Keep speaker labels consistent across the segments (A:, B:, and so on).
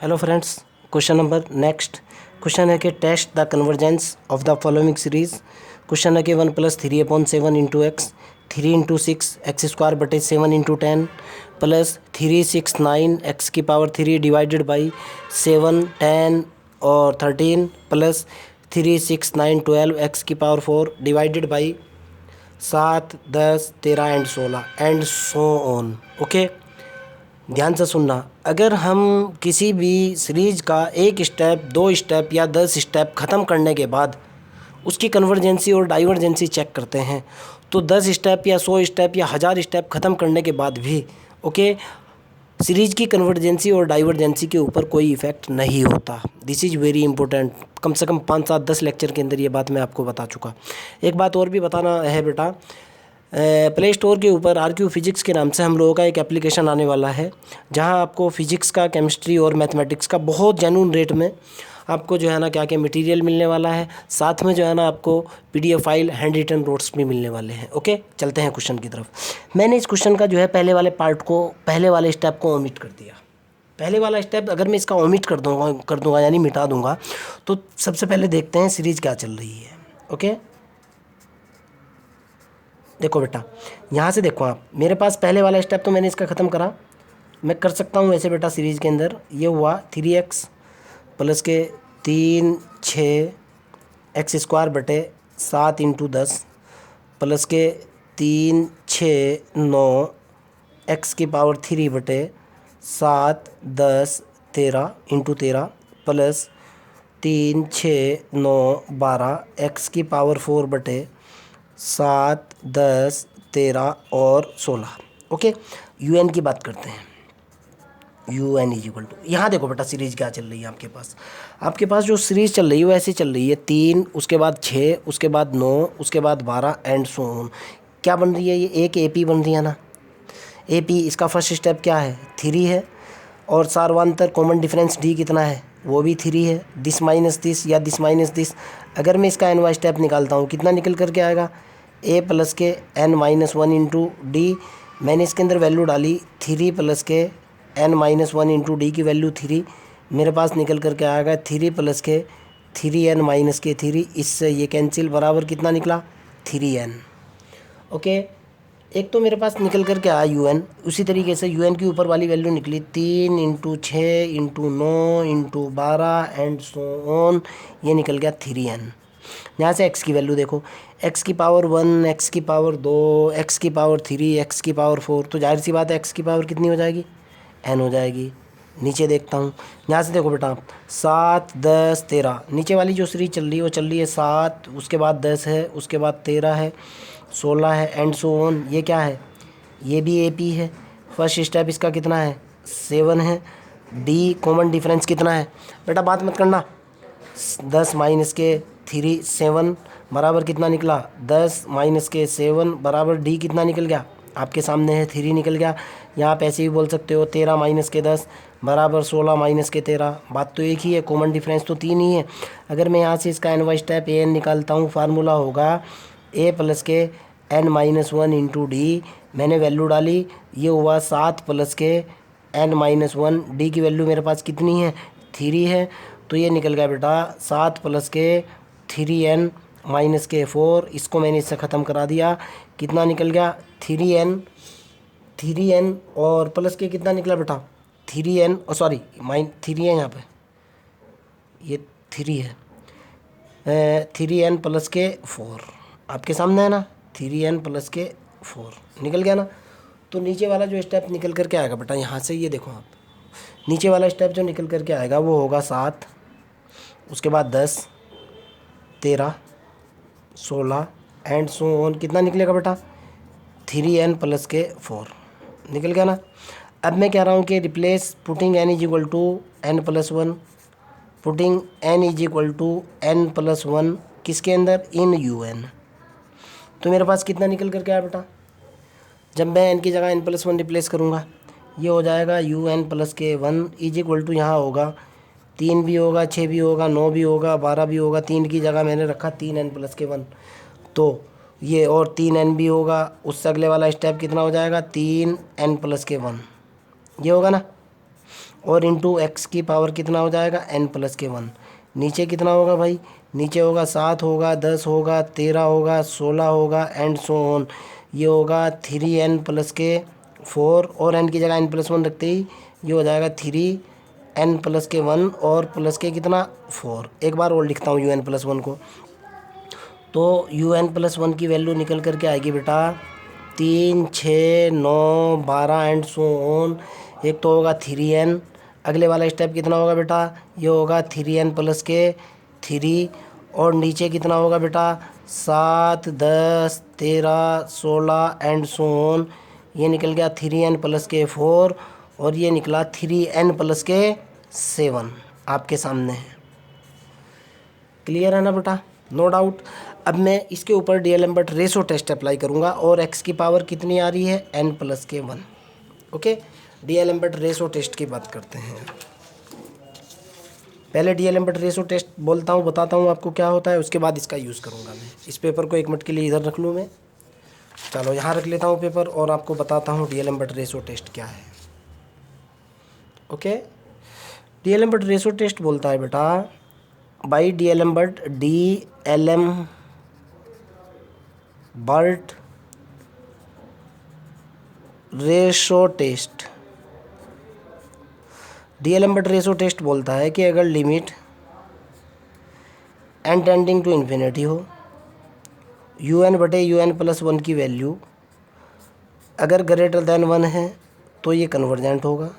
A: Hello friends, question number next question है कि test the convergence of the following series. Question है कि 1+3/7 into x, 3 × 6 x² बटे 7 × 10 plus 369 x³ divided by 7, 10 और 13 plus 369 12 x⁴ divided by 7, 10, 13 and 16 and so on. Okay, ध्यान से सुनना। अगर हम किसी भी सीरीज का एक स्टेप, 2 स्टेप या 10 स्टेप ख़त्म करने के बाद उसकी कन्वर्जेंसी और डाइवर्जेंसी चेक करते हैं तो 10 स्टेप या 100 स्टेप या 1000 स्टेप ख़त्म करने के बाद भी सीरीज की कन्वर्जेंसी और डाइवर्जेंसी के ऊपर कोई इफ़ेक्ट नहीं होता। This is very important. कम से कम 5, 7, 10 लेक्चर के अंदर ये बात मैं आपको बता चुका। एक बात और भी बताना है बेटा, प्ले स्टोर के ऊपर RQ फिजिक्स के नाम से हम लोगों का एक एप्लीकेशन आने वाला है, जहां आपको फिजिक्स का, केमिस्ट्री और मैथमेटिक्स का बहुत जेन्युइन रेट में आपको जो है ना क्या क्या मटेरियल मिलने वाला है। साथ में जो है ना आपको PDF file, hand written notes भी मिलने वाले हैं। ओके, चलते हैं क्वेश्चन की तरफ। मैंने इस क्वेश्चन का जो है पहले वाले पार्ट को, पहले वाले स्टेप को ओमिट कर दिया। पहले वाला स्टेप अगर मैं इसका ओमिट कर दूंगा यानी मिटा दूंगा, तो सबसे पहले देखते हैं सीरीज क्या चल रही है। ओके, देखो बेटा, यहाँ से देखो आप, मेरे पास पहले वाला स्टेप तो मैंने इसका ख़त्म करा। मैं कर सकता हूँ वैसे बेटा, सीरीज़ के अंदर ये हुआ 3x प्लस के 3, 6 x² बटे 7 × 10 प्लस के 3, 6, 9 x³ बटे 7, 10, 13 × 13 प्लस 3, 6, 9, 12 x⁴ बटे 7, 10, 13 और 16। ओके, UN की बात करते हैं। UN = यहाँ देखो बेटा सीरीज क्या चल रही है आपके पास जो सीरीज चल रही है वो ऐसे चल रही है 3, उसके बाद 6, उसके बाद 9, उसके बाद 12 एंड सो ऑन। क्या बन रही है? ये एक AP बन रही है ना। AP इसका फर्स्ट स्टेप क्या है? 3 है। और सार्वंतर कॉमन डिफरेंस D कितना है? वो भी 3 है। दिस माइनस दिस या दिस माइनस दिस, अगर मैं इसका nवां स्टेप निकालता हूँ कितना निकल करके आएगा? A प्लस के n-1 × D। मैंने इसके अंदर वैल्यू डाली 3 प्लस के n-1 × D की वैल्यू 3। मेरे पास निकल करके आएगा 3 प्लस के 3n-3। इससे ये कैंसिल, बराबर कितना निकला? 3n। ओके, एक तो मेरे पास निकल करके आया UN। उसी तरीके से UN की ऊपर वाली वैल्यू निकली 3 × 6 × 9 × 12 एंड सो ऑन। ये निकल गया 3n। यहाँ से x की वैल्यू देखो, x⁴ 1, x⁴ 2, x⁴ 3, x⁴ 4, तो जाहिर सी बात है x⁴ कितनी हो जाएगी? n हो जाएगी। नीचे देखता हूँ, यहाँ से देखो बेटा 7, 10, 13, नीचे वाली जो सीरीज चल रही है वो चल रही है 7, उसके बाद 10 है, उसके बाद 13 है, 16 है एंड सो ऑन। ये क्या है? ये भी AP है। फर्स्ट स्टेप इसका कितना है? 7 है। D कॉमन डिफरेंस कितना है? बेटा बात मत करना, 10 माइनस के 3 7 बराबर कितना निकला? 10 माइनस के 7 बराबर D कितना निकल गया? आपके सामने है 3 निकल गया। यहाँ आप ऐसे भी बोल सकते हो 13 माइनस के 10 बराबर 16 माइनस के 13। बात तो एक ही है, कॉमन डिफरेंस तो 3 ही है। अगर मैं यहाँ से इसका nवां स्टेप AN निकालता हूँ, फार्मूला होगा A प्लस के n-1 × D। मैंने वैल्यू डाली, ये हुआ 7 प्लस के n-1। D की वैल्यू मेरे पास कितनी है? 3 है। तो ये निकल गया बेटा 7 प्लस के 3n माइनस के 4। इसको मैंने इससे ख़त्म करा दिया। कितना निकल गया? 3n और प्लस के कितना निकला बेटा? 3n, और सॉरी 3 है यहाँ पे, ये 3 है। 3n प्लस के 4 आपके सामने है ना, 3n प्लस के 4 निकल गया ना। तो नीचे वाला जो स्टेप निकल करके आएगा बेटा, यहाँ से ये देखो आप, नीचे वाला स्टेप जो निकल करके आएगा वो होगा 7, उसके बाद 10, 13, 16 एंड सो ऑन। कितना निकलेगा बेटा? 3n प्लस के 4 निकल गया ना। अब मैं कह रहा हूँ कि replace putting n = n+1, putting n = n+1 किसके अंदर? इन UN। तो मेरे पास कितना निकल करके आया बेटा? जब मैं n की जगह n+1 रिप्लेस करूँगा, ये हो जाएगा UN प्लस के 1 = यहाँ होगा 3 भी होगा, 6 भी होगा, 9 भी होगा, 12 भी होगा। 3 की जगह मैंने रखा 3n प्लस के 1, तो ये और 3n भी होगा। उससे अगले वाला स्टेप कितना हो जाएगा? 3n प्लस के 1, ये होगा ना। और इंटू एक्स की पावर कितना हो जाएगा n प्लस के 1। नीचे कितना होगा भाई, नीचे होगा 7 होगा, 10 होगा, 13 होगा, 16 होगा एंड सो ऑन। ये होगा 3n प्लस के 4 और n की जगह n प्लस 1 रखते ही ये हो जाएगा 3n प्लस के 1 और प्लस के कितना 4। एक बार और लिखता हूँ un प्लस 1 को। तो un प्लस 1 की वैल्यू निकल करके आएगी बेटा 3, 6, 9, 12 एंड सो ऑन। एक तो होगा 3n, अगले वाला स्टेप कितना होगा बेटा, ये होगा 3n प्लस के 3 और नीचे कितना होगा बेटा 7, 10, 13, 16 एंड सो ऑन। ये निकल गया 3n प्लस के 4 और ये निकला 3n प्लस के 7 आपके सामने है। क्लियर है ना बेटा, नो डाउट। अब मैं इसके ऊपर डीएलएम्बर्ट रेशो टेस्ट अप्लाई करूँगा और x की पावर कितनी आ रही है n प्लस के 1। ओके, डीएलएम्बर्ट रेशो टेस्ट की बात करते हैं। पहले डीएलएम्बर्ट रेशो टेस्ट बोलता हूँ, बताता हूँ आपको क्या होता है, उसके बाद इसका यूज़ करूँगा मैं। इस पेपर को 1 मिनट के लिए इधर रख लूँ मैं, चलो यहाँ रख लेता हूँ पेपर और आपको बताता हूँ डीएलएम्बर्ट रेशो टेस्ट क्या है। ओके, डीएलएम्बर्ट रेशो टेस्ट बोलता है बेटा बाई डीएलएम्बर्ट बर्ट ratio test. D'Alembert ratio test बोलता है कि अगर limit n tending to infinity हो, un प्लस 1 की वैल्यू अगर ग्रेटर देन 1 है तो ये कन्वर्जेंट होगा।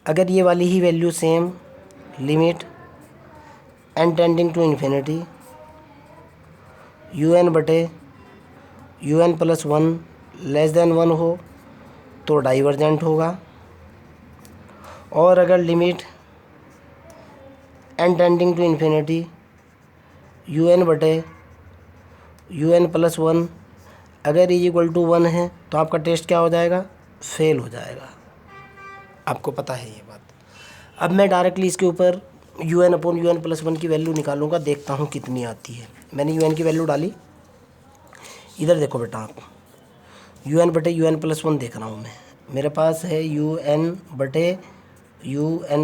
A: अगर ये वाली ही value same limit n tending to infinity un plus 1 less than 1 हो तो डाइवर्जेंट होगा। और अगर limit n tending to infinity un plus 1 अगर इज इक्वल टू 1 है तो आपका टेस्ट क्या हो जाएगा, फेल हो जाएगा। आपको पता है ये बात। अब मैं डायरेक्टली इसके ऊपर un प्लस 1 की वैल्यू निकालूंगा, देखता हूँ कितनी आती है। मैंने un की वैल्यू डाली, इधर देखो बेटा आप, un प्लस 1 देख रहा हूँ मैं। मेरे पास है un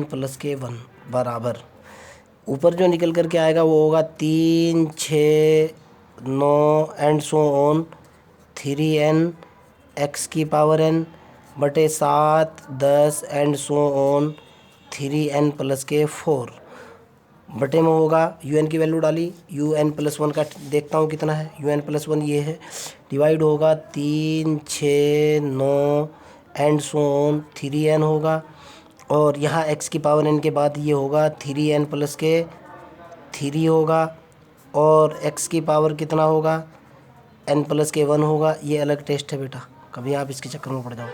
A: प्लस के 1 बराबर, ऊपर जो निकल करके आएगा वो होगा 3, 6, 9 and so on 3n x की पावर n बटे 7, 10 and so on 3n plus के 4 बटे में होगा un की वैल्यू डाली, un प्लस 1 का देखता हूँ कितना है, un प्लस 1 ये है, डिवाइड होगा 3, 6, 9 एंड सो ऑन 3n होगा और यहाँ x की पावर n के बाद ये होगा 3n प्लस के 3 होगा और x की पावर कितना होगा n प्लस के 1 होगा। ये अलग टेस्ट है बेटा, कभी आप इसके चक्कर में पड़ जाओ।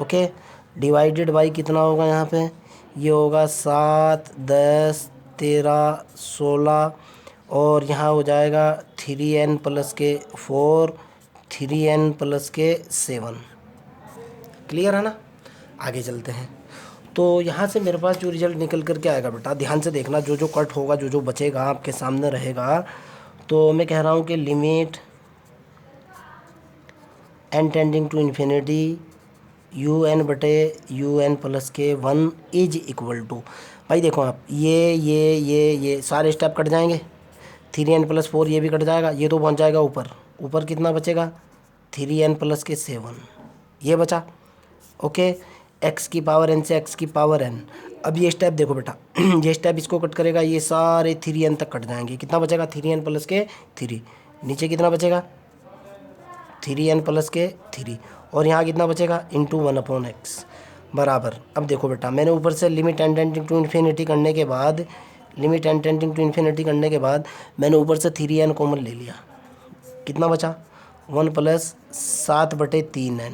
A: ओके, डिवाइडेड बाई कितना होगा यहाँ पे, ये होगा 7, 10, 13, 16 और यहाँ हो जाएगा 3n प्लस के 4, 3n प्लस के 7। क्लियर है ना, आगे चलते हैं। तो यहाँ से मेरे पास जो रिज़ल्ट निकल करके आएगा बेटा, ध्यान से देखना, जो जो कट होगा, जो जो बचेगा आपके सामने रहेगा। तो मैं कह रहा हूँ कि limit n tending to infinity un बटे un प्लस के 1 इज इक्वल टू, भाई देखो आप, ये सारे स्टेप कट जाएंगे, 3n प्लस 4 ये भी कट जाएगा, ये तो पहुँच जाएगा ऊपर। ऊपर कितना बचेगा 3n प्लस के 7 ये बचा। ओके, x की पावर n से x की पावर n। अब ये स्टेप देखो बेटा ये स्टेप इसको कट करेगा, ये सारे 3n तक कट जाएंगे। कितना बचेगा 3n प्लस के 3, नीचे कितना बचेगा 3n प्लस के 3 और यहाँ कितना बचेगा इंटू 1/x बराबर। अब देखो बेटा, मैंने ऊपर से limit n tending to infinity करने के बाद मैंने ऊपर से 3n कॉमन ले लिया, कितना बचा 1 प्लस 7/3n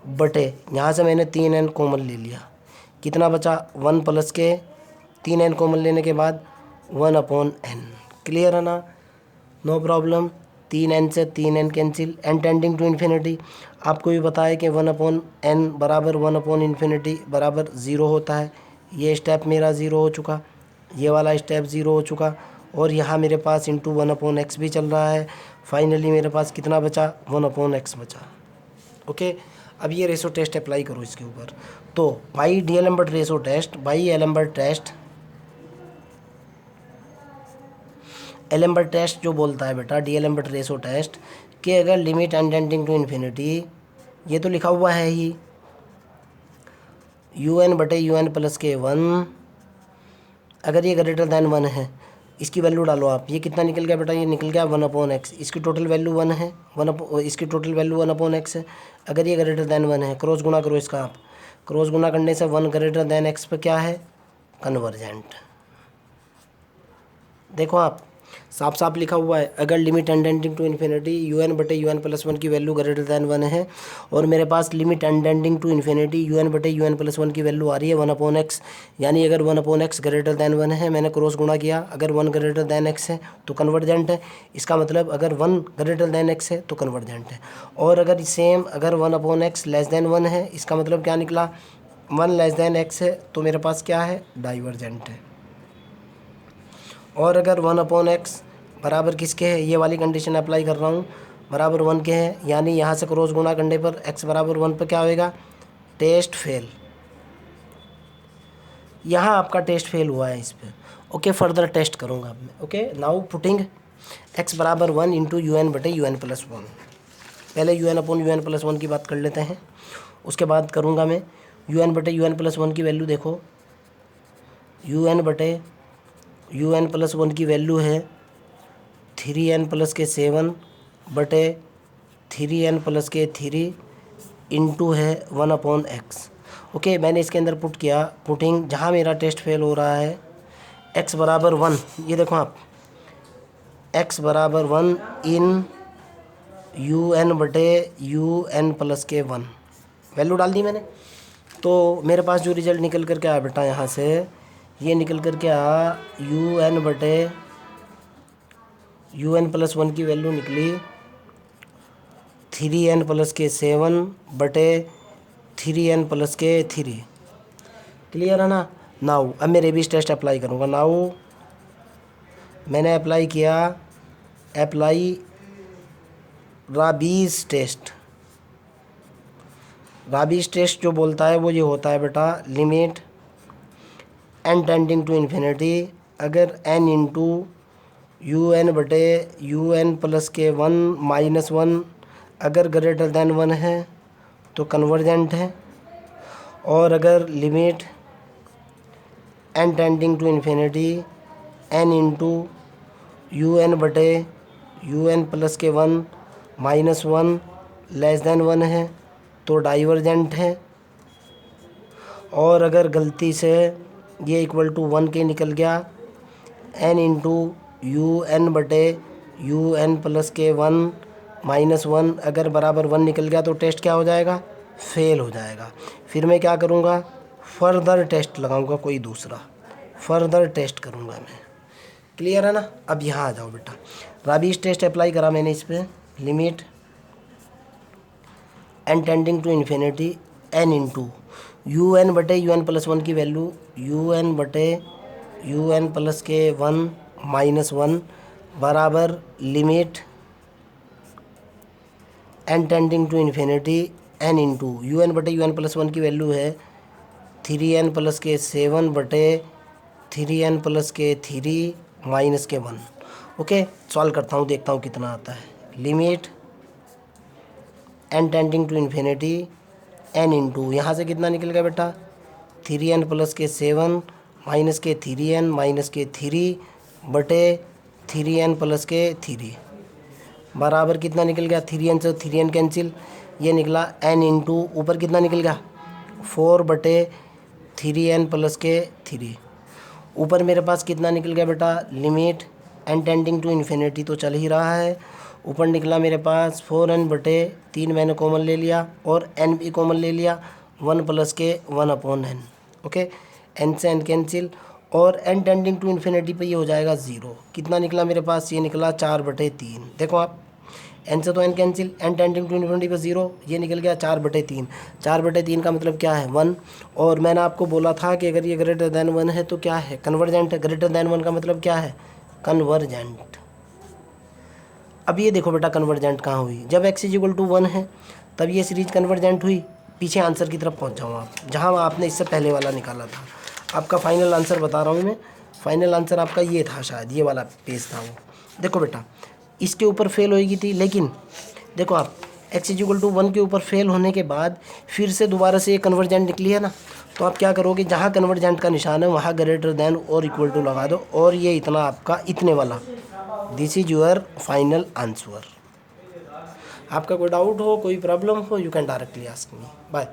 A: बटे यहाँ से मैंने 3n कॉमन ले लिया, कितना बचा 1 प्लस के 3n कॉमन लेने के बाद 1/n। क्लियर है ना, नो प्रॉब्लम। 3n से 3n cancel, n tending to infinity आपको भी पता है कि 1/n बराबर 1/∞ बराबर 0 होता है। ये स्टेप मेरा 0 हो चुका, ये वाला स्टेप 0 हो चुका और यहाँ मेरे पास इंटू 1/x भी चल रहा है। फाइनली मेरे पास कितना बचा 1/x बचा। ओके, अब ये रेशो टेस्ट अप्लाई करो इसके ऊपर। तो by D'Alembert ratio test, by Alembert test, Alembert test जो बोलता है बेटा डी एलम्बर्ट रेशो टेस्ट कि अगर limit n tending to infinity, ये तो लिखा हुआ है ही यू एन बटे यू एन प्लस के 1, अगर ये ग्रेटर दैन 1 है, इसकी वैल्यू डालो आप, ये कितना निकल गया बेटा, ये निकल गया 1/x, इसकी टोटल वैल्यू 1 है, इसकी टोटल वैल्यू 1/x है। अगर ये ग्रेटर दैन 1 है, क्रॉस गुना करो इसका आप, क्रॉस गुना करने से 1 ग्रेटर दैन x पे क्या है, कन्वर्जेंट। देखो आप साफ साफ लिखा हुआ है, अगर limit tending to infinity u n बटे यू एन प्लस 1 की वैल्यू ग्रेटर दैन 1 है, और मेरे पास limit tending to infinity u n बटे यू एन प्लस 1 की वैल्यू आ रही है 1/x, यानी अगर 1/x ग्रेटर दैन 1 है, मैंने क्रॉस गुणा किया, अगर 1 ग्रेटर दैन x है तो कन्वर्जेंट है, इसका मतलब अगर 1 ग्रेटर दैन x है तो कन्वर्जेंट है। और अगर सेम अगर 1/x लेस दैन 1 है, इसका मतलब क्या निकला, 1 लेस दैन x है तो मेरे पास क्या है, डाइवर्जेंट है। और अगर 1/x बराबर किसके है, ये वाली कंडीशन अप्लाई कर रहा हूँ, बराबर 1 के हैं, यानी यहाँ से क्रॉस गुणा करने पर x बराबर 1 पर क्या होएगा, टेस्ट फेल। यहाँ आपका टेस्ट फेल हुआ है इस पर। ओके, फर्दर टेस्ट करूँगा अब मैं। ओके, नाउ पुटिंग x बराबर 1 इंटू यू एन बटे यू एन प्लस 1। पहले u n upon u n plus 1 की बात कर लेते हैं, उसके बाद करूँगा मैं यू एन बटे यू एन प्लस 1 की वैल्यू। देखो यू एन बटे यू एन प्लस 1 की वैल्यू है 3n प्लस के 7 बटे 3n प्लस के 3 इंटू है 1/x। ओके, मैंने इसके अंदर पुट किया, पुटिंग जहाँ मेरा टेस्ट फेल हो रहा है x बराबर 1, ये देखो आप x बराबर 1 इन यू एन बटे यू एन प्लस के 1 वैल्यू डाल दी मैंने। तो मेरे पास जो रिजल्ट निकल कर के आया बेटा यहाँ से, ये निकल कर के आया यू एन बटे यू एन प्लस 1 की वैल्यू निकली 3n प्लस के 7 बटे 3n प्लस के 3। क्लियर है ना। नाउ अब मैं रेबीज टेस्ट अप्लाई करूँगा। नाउ मैंने अप्लाई किया, apply Raabe's test. Raabe's test जो बोलता है वो ये होता है बेटा, limit n tending to infinity, अगर n इंटू यू एन बटे यू एन प्लस के 1 माइनस 1 अगर ग्रेटर दैन 1 है तो कन्वर्जेंट है, और अगर limit n tending to infinity n into u n बटे यू एन प्लस के 1 माइनस 1 लेस दैन 1 है तो डाइवर्जेंट है, और अगर गलती से ये इक्वल टू 1 के निकल गया n इंटू यू एन बटे यू एन प्लस के 1 माइनस 1 अगर बराबर 1 निकल गया तो टेस्ट क्या हो जाएगा, फेल हो जाएगा। फिर मैं क्या करूँगा, फर्दर टेस्ट लगाऊंगा, कोई दूसरा फर्दर टेस्ट करूँगा मैं। क्लियर है ना। अब यहाँ आ जाओ बेटा, राबीज टेस्ट अप्लाई करा मैंने इस पर, limit n tending to infinity n into u n बटे यू एन प्लस 1 की वैल्यू यू एन बटे यू एन प्लस के 1 माइनस 1 बराबर limit n tending to infinity n into u n बटे यू एन प्लस 1 की value है 3n plus के 7 बटे 3n प्लस के 3 माइनस के 1। ओके, सॉल्व करता हूँ, देखता हूँ कितना आता है। Limit n tending to infinity n into यहाँ से कितना निकल गया बेटा, 3n प्लस के 7 माइनस के 3n माइनस के 3 बटे 3n प्लस के 3 बराबर कितना निकल गया, 3n से 3n कैंसिल, ये निकला n इंटू ऊपर कितना निकल गया 4 बटे 3n प्लस के 3। ऊपर मेरे पास कितना निकल गया बेटा, limit n tending to infinity तो चल ही रहा है, ऊपर निकला मेरे पास 4n बटे 3 मैंने कॉमन ले लिया और n भी कॉमन ले लिया 1 प्लस के 1/n। ओके, n से n कैंसिल और n टेंडिंग टू इन्फिनिटी पे ये हो जाएगा 0। कितना निकला मेरे पास, ये निकला 4/3। देखो आप, n से तो n cancel, n tending to infinity पे 0, ये निकल गया 4/3। 4/3 का मतलब क्या है, 1। और मैंने आपको बोला था कि अगर ये ग्रेटर दैन 1 है तो क्या है, कन्वर्जेंट है। ग्रेटर दैन 1 का मतलब क्या है, कन्वर्जेंट। अब ये देखो बेटा कन्वर्जेंट कहाँ हुई, जब x = 1 है तब ये सीरीज कन्वर्जेंट हुई, पीछे आंसर की तरफ पहुंच जाऊँ आप, जहां आपने इससे पहले वाला निकाला था। आपका फाइनल आंसर बता रहा हूँ मैं, फाइनल आंसर आपका ये था, शायद ये वाला पेज था वो। देखो बेटा, इसके ऊपर फेल होएगी थी, लेकिन देखो आप x=1 के ऊपर फेल होने के बाद फिर से दोबारा से ये कन्वर्जेंट निकली है ना, तो आप क्या करोगे, जहाँ कन्वर्जेंट का निशान है वहाँ ग्रेटर देन और इक्वल टू लगा दो, और ये इतना आपका इतने वाला, this is your final answer. आपका कोई डाउट हो, कोई प्रॉब्लम हो, you can directly ask me. Bye.